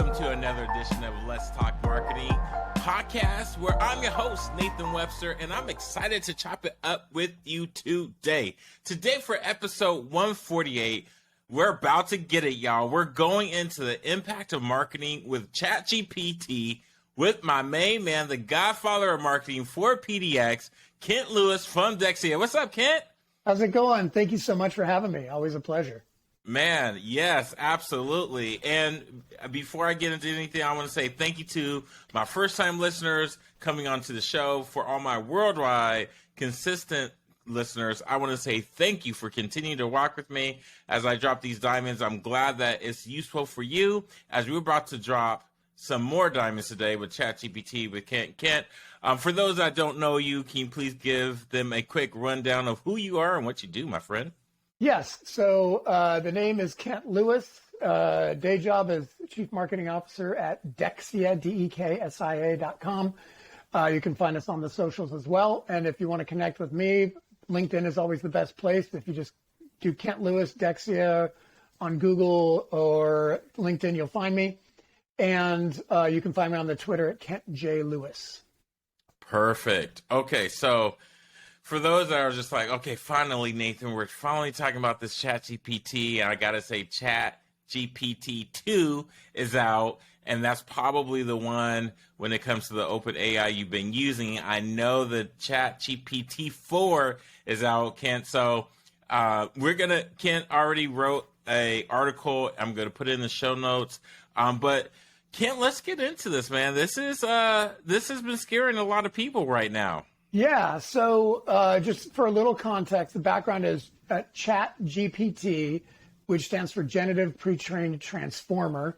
Welcome to another edition of Let's Talk Marketing podcast, where I'm your host, Nathan Webster, and I'm excited to chop it up with you today. Today for episode 148, we're about to get it, y'all. We're going into the impact of marketing with ChatGPT with my main man, the Godfather of Marketing for PDX, Kent Lewis from Dexia. What's up, Kent? How's it going? Thank you so much for having me. Always a pleasure. Man, yes, absolutely. And before I get into anything, I want to say thank you to my first-time listeners coming onto the show. For all my worldwide consistent listeners, I want to say thank you for continuing to walk with me as I drop these diamonds. I'm glad that it's useful for you as we're about to drop some more diamonds today with ChatGPT with Kent. For those that don't know you, can you please give them a quick rundown of who you are and what you do, my friend? Yes. So the name is Kent Lewis. Day job is Chief Marketing Officer at Dexia, DEKSIA.com. You can find us on the socials as well. And if you want to connect with me, LinkedIn is always the best place. If you just do Kent Lewis, Dexia on Google or LinkedIn, you'll find me. And you can find me on the Twitter at Kent J. Lewis. Perfect. Okay, so for those that are just like, okay, finally, Nathan, we're finally talking about this ChatGPT, and I got to say ChatGPT 2 is out, and that's probably the one when it comes to the open AI you've been using. I know the ChatGPT 4 is out, Kent, so Kent already wrote an article. I'm going to put it in the show notes, but Kent, let's get into this, man. This has been scaring a lot of people right now. Yeah, so just for a little context, the background is ChatGPT, which stands for Generative Pre-trained Transformer,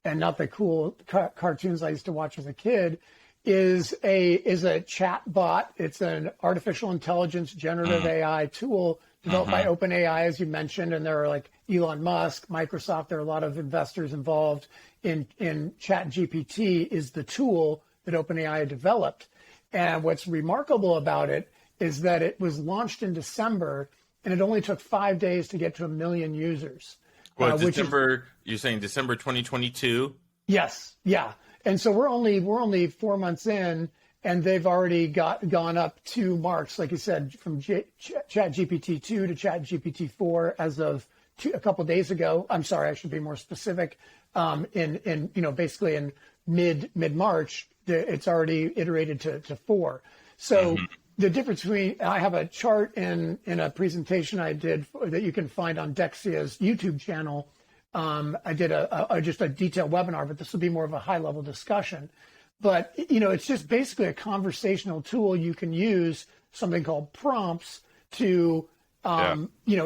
and not the cool cartoons I used to watch as a kid, is a chatbot. It's an artificial intelligence generative AI tool developed by OpenAI, as you mentioned, and there are like Elon Musk, Microsoft, there are a lot of investors involved in ChatGPT is the tool that OpenAI developed. And what's remarkable about it is that it was launched in December, and it only took 5 days to get to 1 million users. Well, you're saying December 2022? Yes, yeah. And so we're only 4 months in, and they've already gone up 2 marks, like you said, from ChatGPT 2 to ChatGPT 4 as of a couple days ago. I'm sorry, I should be more specific. Basically in mid-March. It's already iterated to 4. So the difference between, I have a chart in a presentation I did that you can find on Dexia's YouTube channel. I did just a detailed webinar, but this will be more of a high level discussion. But, it's just basically a conversational tool. You can use something called prompts to,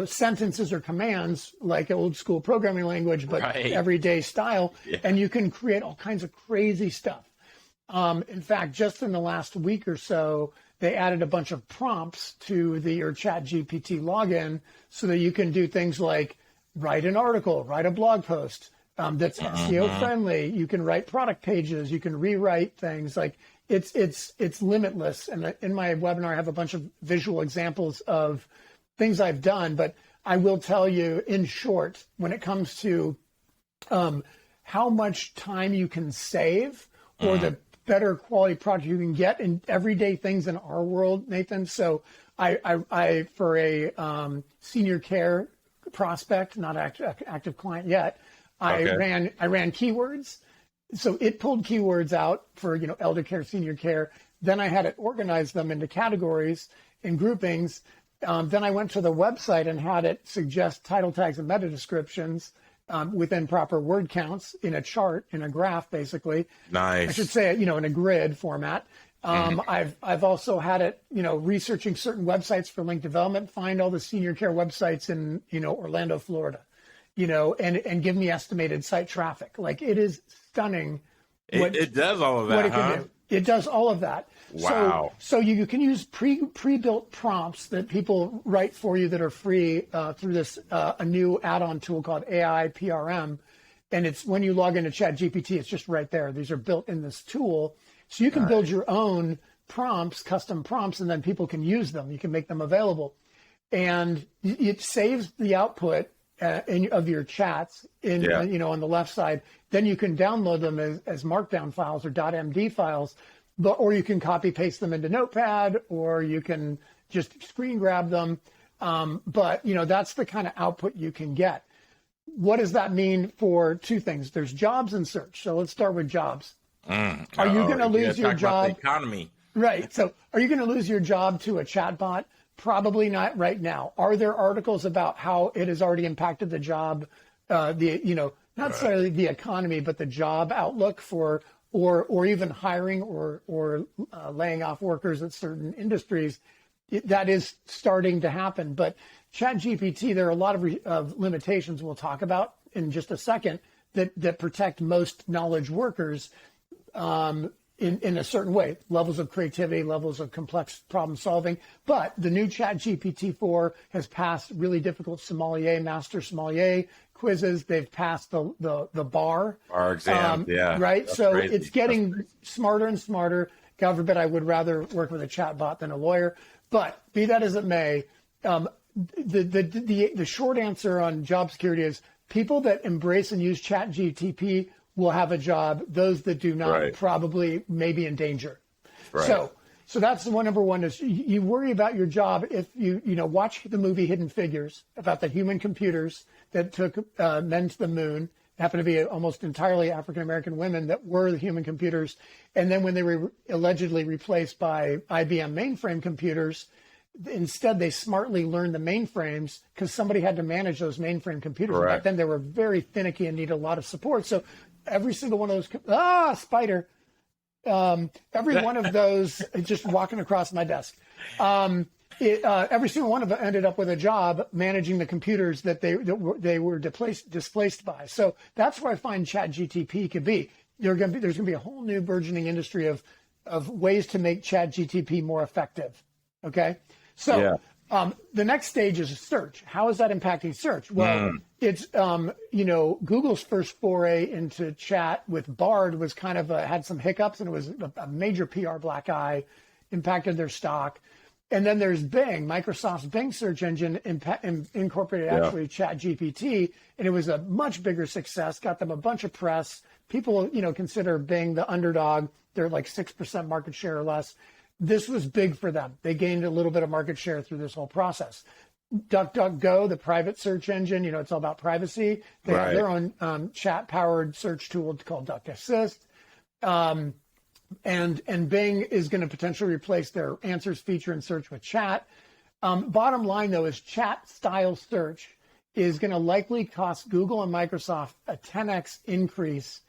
sentences or commands like old school programming language, but everyday style. Yeah. And you can create all kinds of crazy stuff. In fact, just in the last week or so, they added a bunch of prompts to your ChatGPT login so that you can do things like write an article, write a blog post that's SEO friendly. You can write product pages. You can rewrite things. Like it's limitless. And in my webinar, I have a bunch of visual examples of things I've done. But I will tell you, in short, when it comes to how much time you can save or the better quality product you can get in everyday things in our world, Nathan. So I for a senior care prospect, not active client yet, I ran keywords. So it pulled keywords out for, elder care, senior care. Then I had it organize them into categories and groupings. Then I went to the website and had it suggest title tags and meta descriptions within proper word counts in a chart, in a graph, basically. Nice. I should say, in a grid format. I've also had it, researching certain websites for link development, find all the senior care websites in, Orlando, Florida, and give me estimated site traffic. Like, it is stunning. It does all of that, what it can do. It does all of that. Wow. So you can use pre-built prompts that people write for you that are free through this a new add-on tool called AI PRM. And it's when you log into ChatGPT, it's just right there. These are built in this tool. So you can build your own prompts, custom prompts, and then people can use them. You can make them available. And it saves the output of your chats on the left side. Then you can download them as markdown files or .md files, or you can copy paste them into Notepad, or you can just screen grab them. But that's the kind of output you can get. What does that mean for two things? There's jobs and search. So let's start with jobs. Are you going to lose your job? About the economy. Right. So are you going to lose your job to a chatbot? Probably not right now. Are there articles about how it has already impacted the job, not necessarily the economy, but the job outlook for, or even hiring or laying off workers at certain industries? That is starting to happen. But ChatGPT, there are a lot of limitations we'll talk about in just a second that protect most knowledge workers in a certain way, levels of creativity, levels of complex problem solving. But the new ChatGPT-4 has passed really difficult master sommelier quizzes. They've passed the bar exam. Right. That's so crazy. It's getting smarter and smarter. God forbid I would rather work with a chatbot than a lawyer. But be that as it may, the short answer on job security is people that embrace and use ChatGPT will have a job. Those that do not probably may be in danger. Right. So that's the number one is you worry about your job if you watch the movie Hidden Figures about the human computers that took men to the moon. Happened to be almost entirely African-American women that were the human computers. And then when they were allegedly replaced by IBM mainframe computers, instead they smartly learned the mainframes because somebody had to manage those mainframe computers. Back then they were very finicky and needed a lot of support. So every single one of those, spider, every one of those, just walking across my desk. Every single one of them ended up with a job managing the computers that they were displaced by. So that's where I find ChatGPT could be. There's going to be a whole new burgeoning industry of ways to make ChatGPT more effective. Okay, so the next stage is search. How is that impacting search? Well, it's Google's first foray into chat with Bard was kind of had some hiccups, and it was a major PR black eye, impacted their stock. And then there's Bing, Microsoft's Bing search engine incorporated actually ChatGPT, and it was a much bigger success, got them a bunch of press. People, consider Bing the underdog. They're like 6% market share or less. This was big for them. They gained a little bit of market share through this whole process. DuckDuckGo, the private search engine, it's all about privacy. They have their own chat-powered search tool called Duck Assist. And Bing is going to potentially replace their answers feature in search with chat. Bottom line, though, is chat-style search is going to likely cost Google and Microsoft a 10x increase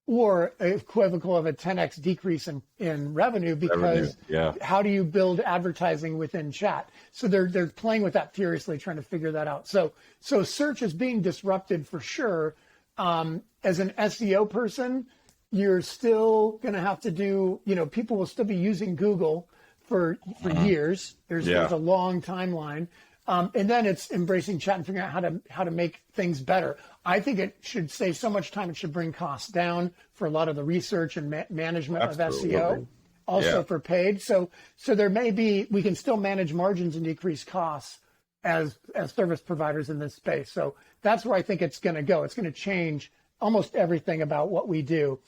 or equivocal of a 10x decrease in revenue because how do you build advertising within chat? So they're playing with that furiously, trying to figure that out. So search is being disrupted for sure. As an SEO person, you're still going to have to do, people will still be using Google for years. There's a long timeline. And then it's embracing chat and figuring out how to make things better. I think it should save so much time. It should bring costs down for a lot of the research and management of SEO, also for paid. So there may be, we can still manage margins and decrease costs as service providers in this space. So that's where I think it's going to go. It's going to change almost everything about what we do.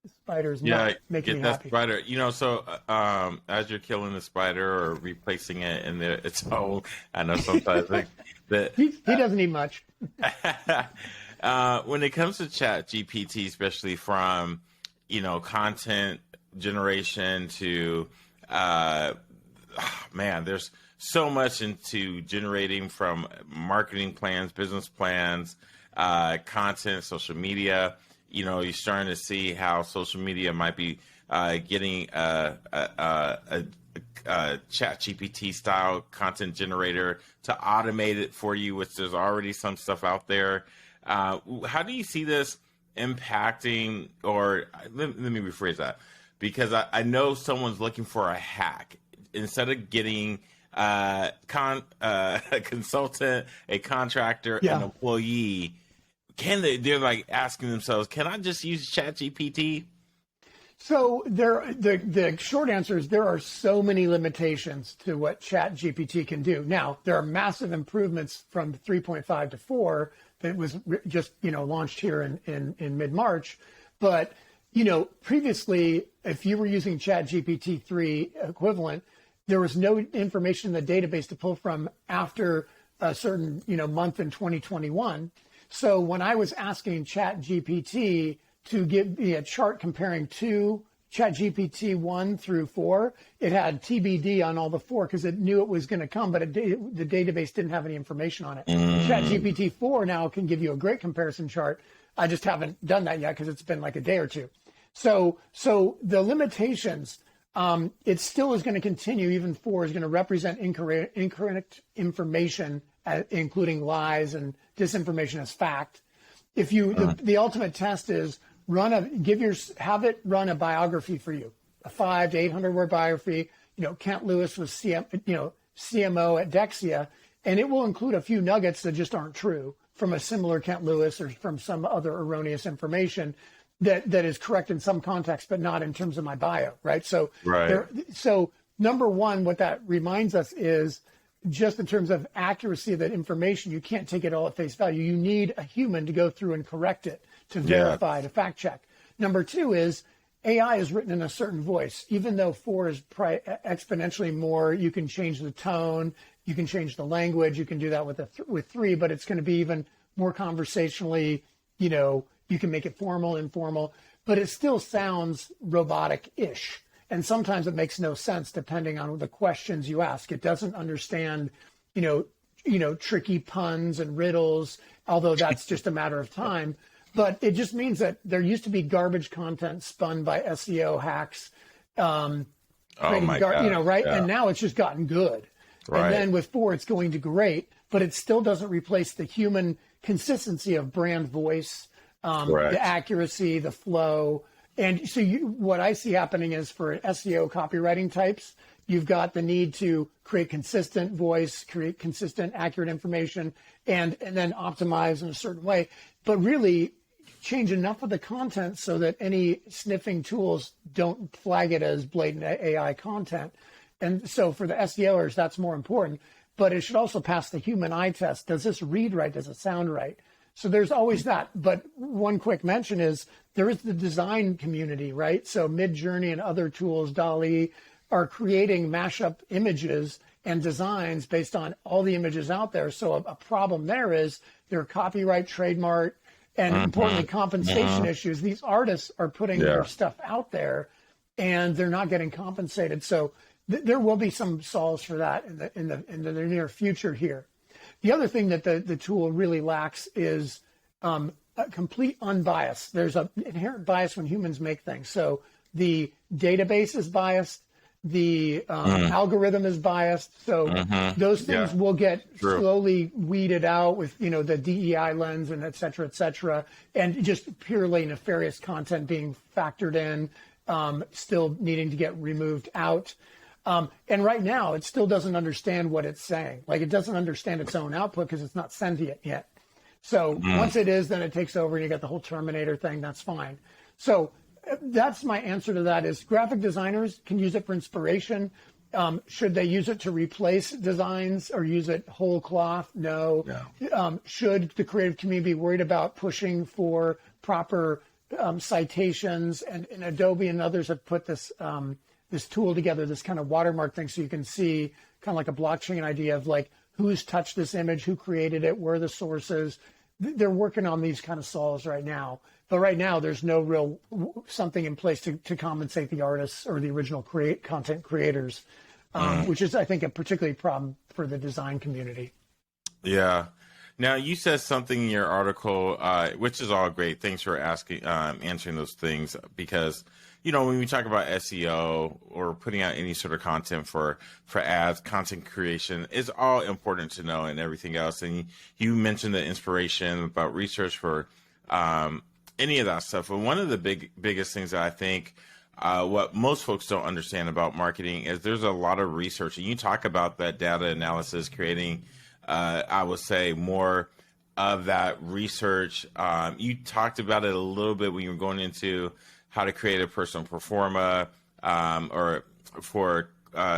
The spider's not making me happy. Spider. So as you're killing the spider or replacing it in its hole, I know sometimes that he doesn't need much. When it comes to Chat GPT, especially from content generation to there's so much into generating from marketing plans, business plans, content, social media. You're starting to see how social media might be getting a ChatGPT style content generator to automate it for you, which there's already some stuff out there. How do you see this impacting, or let me rephrase that, because I know someone's looking for a hack. Instead of getting a consultant, a contractor, an employee, they're like asking themselves, can I just use ChatGPT? So the short answer is there are so many limitations to what ChatGPT can do. Now, there are massive improvements from 3.5 to 4 that was just, launched here in mid-March. But, previously, if you were using ChatGPT 3 equivalent, there was no information in the database to pull from after a certain, month in 2021. So when I was asking ChatGPT to give me a chart comparing to ChatGPT 1 through 4, it had TBD on all the 4 because it knew it was going to come, but the database didn't have any information on it. ChatGPT 4 now can give you a great comparison chart. I just haven't done that yet because it's been like a day or two. So the limitations, it still is going to continue. Even 4 is going to represent incorrect information, including lies and disinformation as fact. If you, the ultimate test is have it run a biography for you, a 500 to 800 word biography. Kent Lewis was CMO at Dexia, and it will include a few nuggets that just aren't true from a similar Kent Lewis or from some other erroneous information that is correct in some context, but not in terms of my bio, right? So number one, what that reminds us is just in terms of accuracy of that information, you can't take it all at face value. You need a human to go through and correct it, to verify, to fact check. Number two is AI is written in a certain voice. Even though 4 is exponentially more, you can change the tone, you can change the language, you can do that with 3, but it's going to be even more conversationally, you can make it formal, informal, but it still sounds robotic-ish. And sometimes it makes no sense depending on the questions you ask. It doesn't understand, tricky puns and riddles, although that's just a matter of time. But it just means that there used to be garbage content spun by SEO hacks, right? Yeah. And now it's just gotten good. Right. And then with 4, it's going to great, but it still doesn't replace the human consistency of brand voice, the accuracy, the flow. And so what I see happening is for SEO copywriting types, you've got the need to create consistent voice, create consistent, accurate information, and then optimize in a certain way. But really change enough of the content so that any sniffing tools don't flag it as blatant AI content. And so for the SEOers, that's more important. But it should also pass the human eye test. Does this read right? Does it sound right? So there's always that. But one quick mention is there is the design community, right? So Midjourney and other tools, DALL-E, are creating mashup images and designs based on all the images out there. So a problem there is there are copyright, trademark, and importantly, compensation issues. These artists are putting their stuff out there and they're not getting compensated. So there will be some solves for that in the near future here. The other thing that the tool really lacks is a complete unbias. There's an inherent bias when humans make things. So the database is biased, the algorithm is biased. So those things will get slowly weeded out with, the DEI lens and et cetera, and just purely nefarious content being factored in, still needing to get removed out. And right now, it still doesn't understand what it's saying. Like, it doesn't understand its own output because it's not sentient yet. So once it is, then it takes over and you get the whole Terminator thing. That's fine. So that's my answer to that is graphic designers can use it for inspiration. Should they use it to replace designs or use it whole cloth? No. Should the creative community be worried about pushing for proper citations? And Adobe and others have put this tool together, this kind of watermark thing, so you can see kind of like a blockchain idea of like who's touched this image, who created it, where are the sources. They're working on these kind of solves right now. But right now, there's no real something in place to compensate the artists or the original content creators, which is, I think, a particularly problem for the design community. Yeah. Now, you said something in your article, which is all great. Thanks for answering those things, because, when we talk about SEO or putting out any sort of content for ads, content creation is all important to know and everything else. And you mentioned the inspiration about research for any of that stuff. And one of the biggest things that I think what most folks don't understand about marketing is there's a lot of research. And you talk about that data analysis, creating I would say more of that research. You talked about it a little bit when you were going into how to create a personal pro forma, or for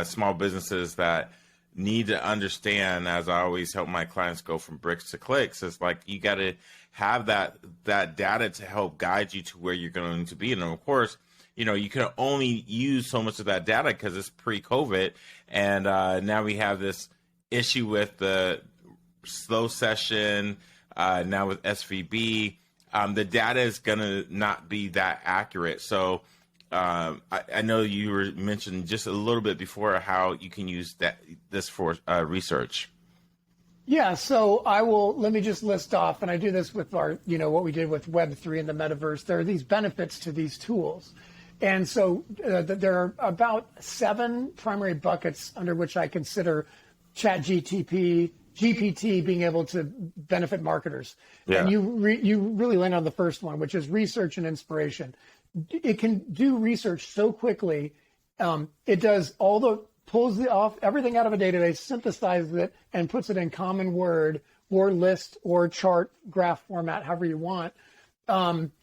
small businesses that need to understand, as I always help my clients go from bricks to clicks, is like you got to have that data to help guide you to where you're going to be. And of course, you can only use so much of that data because it's pre-COVID, and now we have this issue with the slow session. Now with SVB, the data is going to not be that accurate. So I know you were mentioning just a little bit before how you can use this for research. Yeah, so let me just list off, and I do this with our, what we did with Web3 and the metaverse. There are these benefits to these tools. And so there are about 7 primary buckets under which I consider GPT being able to benefit marketers. Yeah. And you really land on the first one, which is research and inspiration. It can do research so quickly. It does pulls everything out of a database, synthesizes it, and puts it in common word or list or chart, graph format, however you want.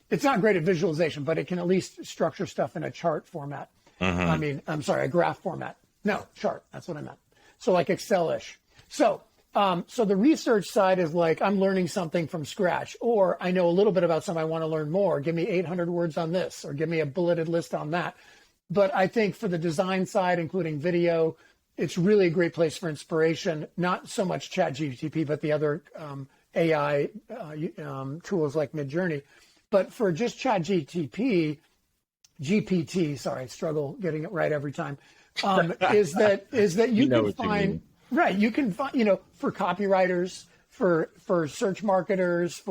It's not great at visualization, but it can at least structure stuff in a chart format. Mm-hmm. A graph format. No, chart. That's what I meant. So like Excel-ish. So the research side is like, I'm learning something from scratch, or I know a little bit about something, I want to learn more. Give me 800 words on this, or give me a bulleted list on that. But I think for the design side, including video, it's really a great place for inspiration. Not so much ChatGPT, but the other AI tools like Midjourney. But for just GPT, sorry, I struggle getting it right every time, is that you can find, right, you can find, for copywriters, for search marketers,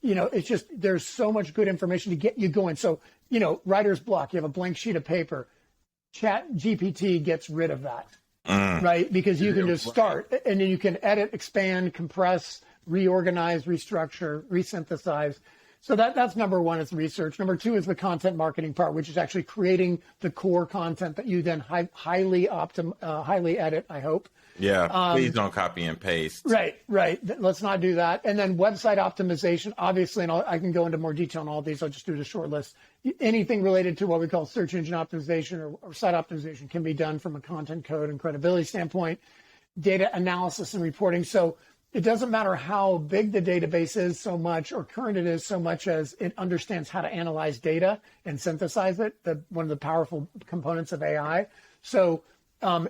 it's just, there's so much good information to get you going. So, writer's block, you have a blank sheet of paper. ChatGPT gets rid of that, right? Because you can just start, and then you can edit, expand, compress, reorganize, restructure, resynthesize. So that's number one, is research. Number 2 is the content marketing part, which is actually creating the core content that you then highly edit, I hope. Yeah, please don't copy and paste. Right. Let's not do that. And then website optimization, obviously, and I can go into more detail on all these. I'll just do the short list. Anything related to what we call search engine optimization or site optimization can be done from a content code and credibility standpoint. Data analysis and reporting. So it doesn't matter how big the database is so much, or current it is so much, as it understands how to analyze data and synthesize it, one of the powerful components of AI. So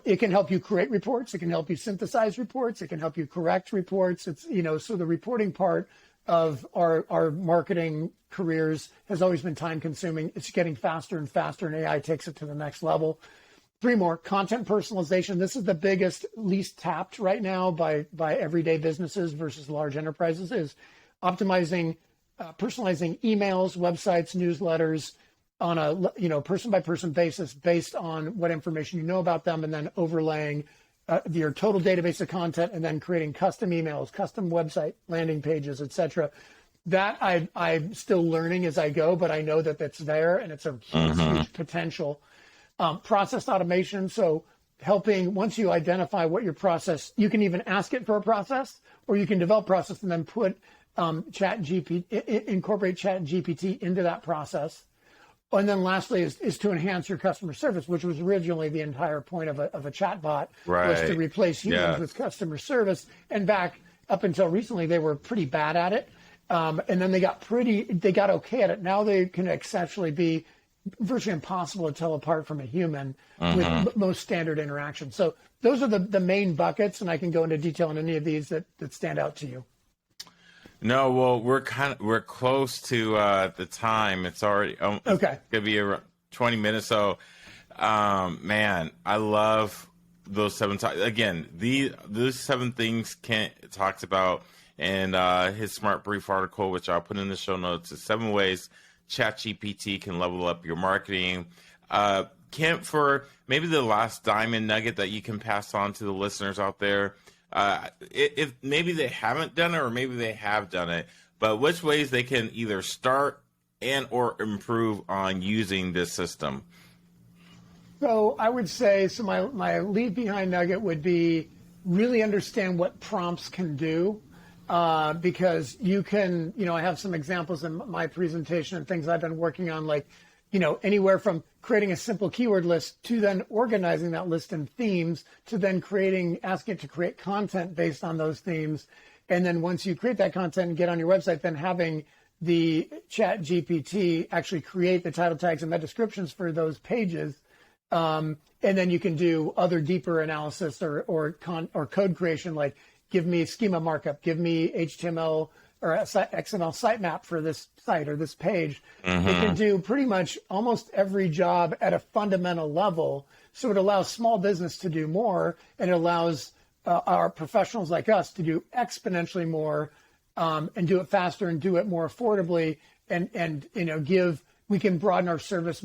it can help you create reports. It can help you synthesize reports. It can help you correct reports. It's, so the reporting part of our marketing careers has always been time consuming. It's getting faster and faster, and AI takes it to the next level. 3 more, content personalization. This is the biggest, least tapped right now by everyday businesses versus large enterprises, is optimizing, personalizing emails, websites, newsletters on a person by person basis based on what information you know about them, and then overlaying your total database of content, and then creating custom emails, custom website landing pages, etc. That I'm still learning as I go, but I know that that's there, and it's a huge potential. Process automation. So helping, once you identify what your process, you can even ask it for a process, or you can develop process and then put incorporate ChatGPT into that process. And then lastly is to enhance your customer service, which was originally the entire point of a chatbot, was to replace humans with customer service. And back up until recently, they were pretty bad at it. And then they got okay at it. Now they can exceptionally be virtually impossible to tell apart from a human with most standard interactions. So those are the main buckets, and I can go into detail on any of these that stand out to you. No, well, we're close to the time. It's already it's gonna be around 20 minutes. So, man, I love those 7. Again, those 7 things Kent talks about in his Smart Brief article, which I'll put in the show notes. Is 7 ways ChatGPT can level up your marketing. Kent, for maybe the last diamond nugget that you can pass on to the listeners out there, if maybe they haven't done it, or maybe they have done it, but which ways they can either start and or improve on using this system? So I would say, my leave behind nugget would be really understand what prompts can do. Because you can, I have some examples in my presentation and things I've been working on, like, anywhere from creating a simple keyword list to then organizing that list in themes to then asking it to create content based on those themes. And then once you create that content and get on your website, then having the ChatGPT actually create the title tags and the descriptions for those pages. And then you can do other deeper analysis or code creation, like give me schema markup, give me HTML or XML sitemap for this site or this page. Mm-hmm. It can do pretty much almost every job at a fundamental level. So it allows small business to do more, and it allows our professionals like us to do exponentially more, and do it faster and do it more affordably, and we can broaden our service,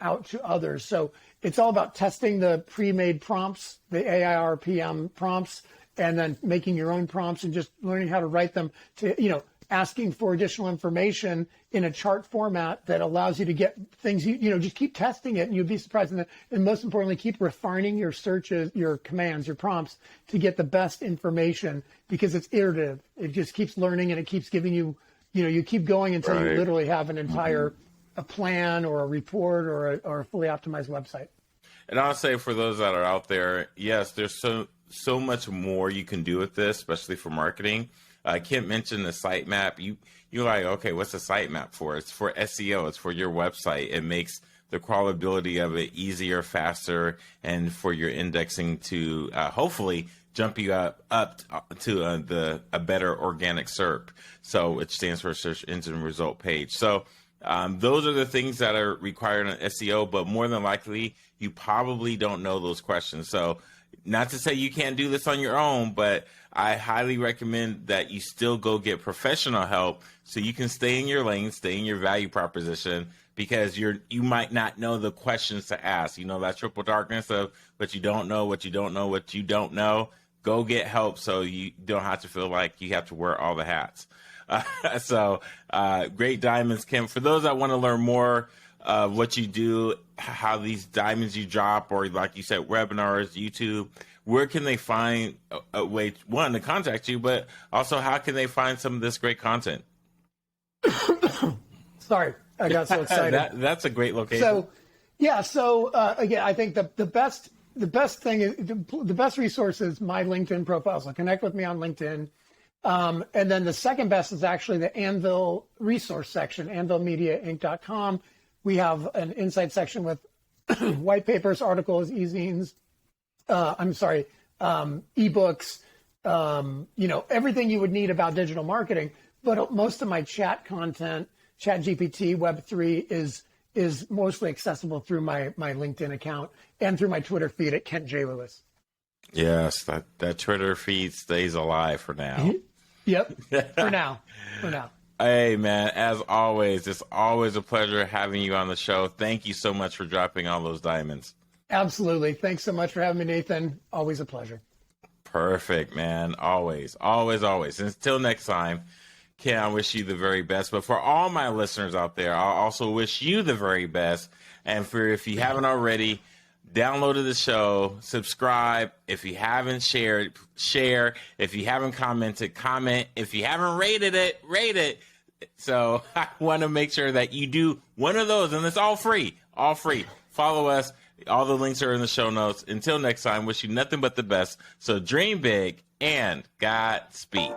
out to others. So it's all about testing the pre-made prompts, the AI RPM prompts, and then making your own prompts and just learning how to write them to, asking for additional information in a chart format that allows you to get things, just keep testing it and you'll be surprised. And most importantly, keep refining your searches, your commands, your prompts to get the best information, because it's iterative. It just keeps learning and it keeps giving you, you keep going until you literally have an entire a plan or a report or a fully optimized website. And I'll say for those that are out there, yes, there's so much more you can do with this, especially for marketing. Kent mentioned the sitemap. You're like, okay, what's a sitemap for? It's for SEO. It's for your website. It makes the crawlability of it easier, faster, and for your indexing to hopefully jump you up to a better organic SERP. So it stands for search engine result page. So those are the things that are required in SEO, but more than likely, you probably don't know those questions. So not to say you can't do this on your own, but I highly recommend that you still go get professional help so you can stay in your lane, stay in your value proposition, because you might not know the questions to ask. That triple darkness of what you don't know, what you don't know, what you don't know. Go get help so you don't have to feel like you have to wear all the hats. Great diamonds, Kim. For those that want to learn more of what you do, how these diamonds you drop, or like you said, webinars, YouTube, where can they find a way, one, to contact you, but also how can they find some of this great content? Sorry, I got so excited. That's a great location. Again, I think the best thing is the best resource is my LinkedIn profile. So connect with me on LinkedIn. And then the second best is actually the Anvil resource section, anvilmediainc.com. We have an insight section with white papers, articles, e-zines, ebooks, everything you would need about digital marketing. But most of my chat content, ChatGPT, Web3 is mostly accessible through my LinkedIn account and through my Twitter feed at Kent J. Lewis. Yes, that Twitter feed stays alive for now. Yep, for now. Hey, man, as always, it's always a pleasure having you on the show. Thank you so much for dropping all those diamonds. Absolutely. Thanks so much for having me, Nathan. Always a pleasure. Perfect, man. Always, always, always. Until next time, Ken, I wish you the very best. But for all my listeners out there, I also wish you the very best. And if you haven't already, downloaded the show, subscribe. If you haven't shared, share. If you haven't commented, comment. If you haven't rated it, rate it. So I want to make sure that you do one of those, and it's all free. All free. Follow us. All the links are in the show notes. Until next time, wish you nothing but the best. So dream big and Godspeed.